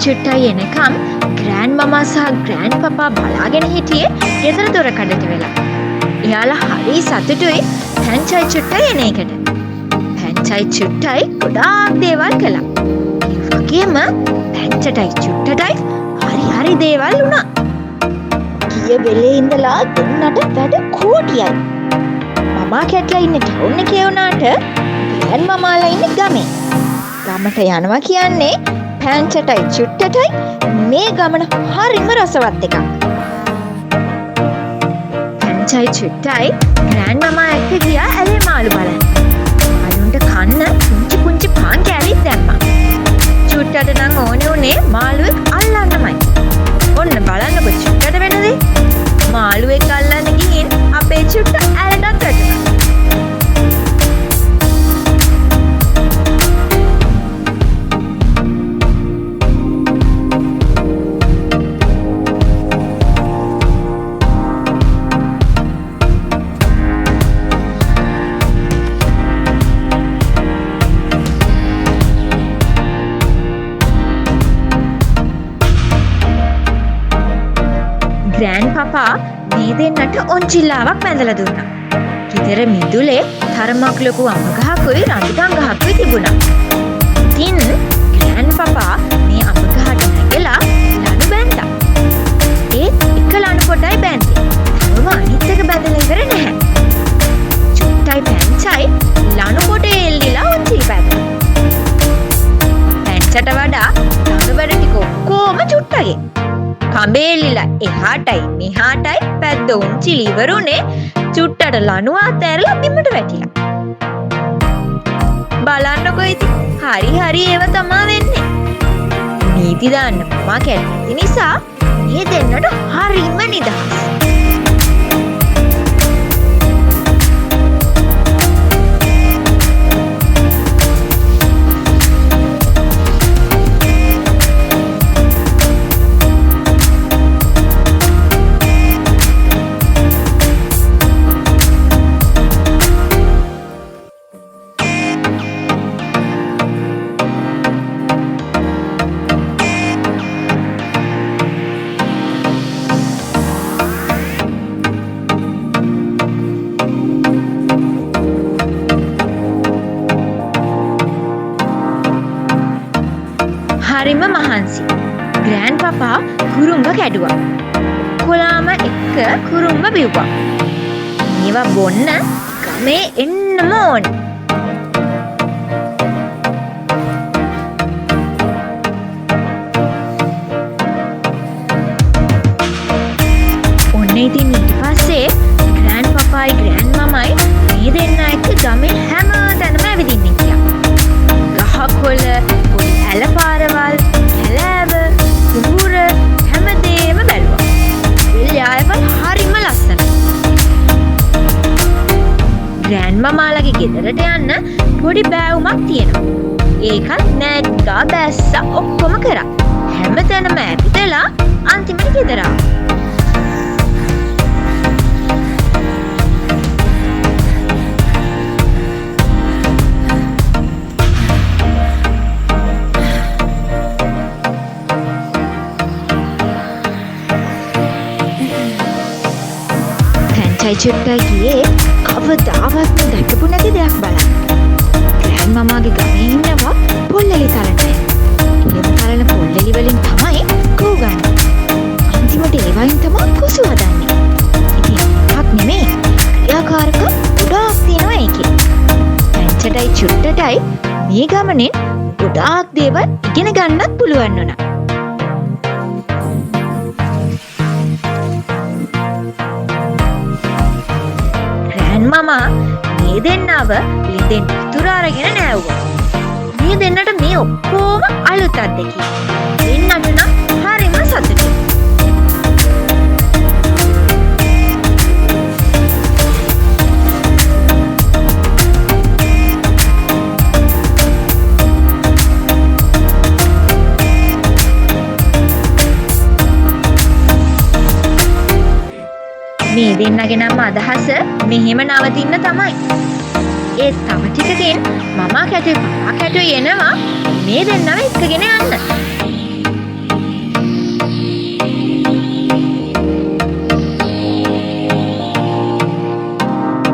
චුට්ටයි එනකම් ග්‍රෑන්ඩ් මමා සහ ග්‍රෑන්ඩ් පපා බලාගෙන හිටියේ ගෙදර දොරකඩට වෙලා. එයාලා හරි සතුටුයි පැංචයි චුට්ටයි එන එකට. පැංචයි චුට්ටයි ගොඩාක් දේවල් කළා. ඒ වගේම පැංචටයි චුට්ටටයි හරි දේවල් වුණා. ගිය වෙලේ ඉඳලා දෙන්නට වැඩ කෝටියයි. මමා කැට්ලා ඉන්නේ ටවුන් එකේ වුණාට ග්‍රෑන්ඩ් මමාලා ඉන්නේ ගමේ. ගමට යනවා කියන්නේ පැංචටයි චුට්ටටයි මේ ගමන හරිම රසවත් එකක්. පැංචයි චුට්ටයි ග්‍රෑන්ඩ් මමා එක්ක ගියා ඇලේ මාළු බලන්න. මාළුන්ට කන්න පුංචි පාන් කෑලිත් දැම්මා. චුට්ටට නම් ඕනේ උනේ මාළුවෙක් අල්ලන්නමයි. ඔන්න බලන්නකො චුට්ටට වෙන දේ. මාළුවෙක් අල්ලන්න ගිහින් අපේ චුට්ට ඇලටත් වැටුණා. ග්‍රෑන්ඩ් පපා මේ දෙන්නට ඔන්චිල්ලාවක් බැඳලා දුන්නා. ගෙදර මිදුලේ තරමක් ලොකු අඹ ගහකුයි රඹුටන් ගහකුයි තිබුණා. ඉතින් ග්‍රෑන්ඩ් පපා මේ අඹ ගහට නැගලා ලණු බැන්දා. ඒත් එක ලණු කොටයි බැන්දේ. තවම අනිත් එක බැඳලා ඉවර නැහැ. චුට්ටයි පැංචයි ලණු කොටේ එල්ලිලා ඔන්චිල් බැන්දා. පැංචට වඩා ලණු බැඳ ටික ඔක්කොම චුට්ටගේ. කඹේලිලා එහාටයි මෙහාටයි පැද්ද උන්චිලි ඉවරුනේ චුට්ටට ලණුව අතෑරලා බිමට වැටිලා. බලන්නකෝ ඉතින් හරි ඒව තමා වෙන්නේ. නීති දාන්න මමා කැටි නිසා මේ දෙන්නට හරිම නිදහස්. හරිම මහන්සි. ග්‍රෑන්ඩ් පපා කුරුම්බ කැඩුවා. කොලාම එක්ක කුරුම්බ බිව්වා. මේවා බොන්න ගමේ එන්නම ඕනේ. ඔන්න ඉතින් ඊට පස්සේ ග්‍රෑන්ඩ් පපායි ග්‍රෑන්ඩ් මමයි මේ දෙන්න එක්ක ගමේ හැම තැනම ඇවිදින්න ගියා. ගහකොළ ඇල පාරවල්, කැලෑව, කුඹුර හැමදේම බැලුවා. විල්යායවල් හරිම ලස්සනයි. ග්‍රෑන්ඩ් මමාලගේ ගෙදරට යන්න පොඩි බෑවුමක් තියෙනවා. ඒකත් නැග්ගා බැස්සා ඔක්කොම කරා. හැමතැනම ඇවිදලා අන්තිමට ගෙදර ආවා. පැංචයි චුට්ටයි ගියේ කවදාවත්ම දැකපු නැති දෙයක් බලන්න. ග්‍රෑන්ඩ් මමාගේ ගමේ ඉන්නවා පොල්ලලි තරණය. එහෙම තරණ පොල්ලලි වලින් තමයි කෝ ගන්න. අන්තිමට ඒ වයින් තමයි කුසු හදන්නේ. ඉතින් එකක් නෙමෙයි ක්‍රියාකාරක ගොඩාක් තියෙනවා ඒකේ. පැංචටයි චුට්ටටයි මේ ගමනෙන් ගොඩාක් දේවල් ඉගෙන ගන්නත් පුළුවන් වුණා. මමා මේ දෙන්නව ලිඳෙන් වතුර අරගෙන නෑවුවා. මේ දෙන්නට මේ ඔක්කොම අලුත් අත්දැකීම්. දෙන්නට නම් හරිම සතුටුයි. මේ දෙන්නගේ නම් අදහස මෙහෙම නවතින්න තමයි. ඒ තව ටිකකින් මමා කැටුයි පපා කැටුයි එනවා මේ දෙන්නව එක්කගෙන යන්න.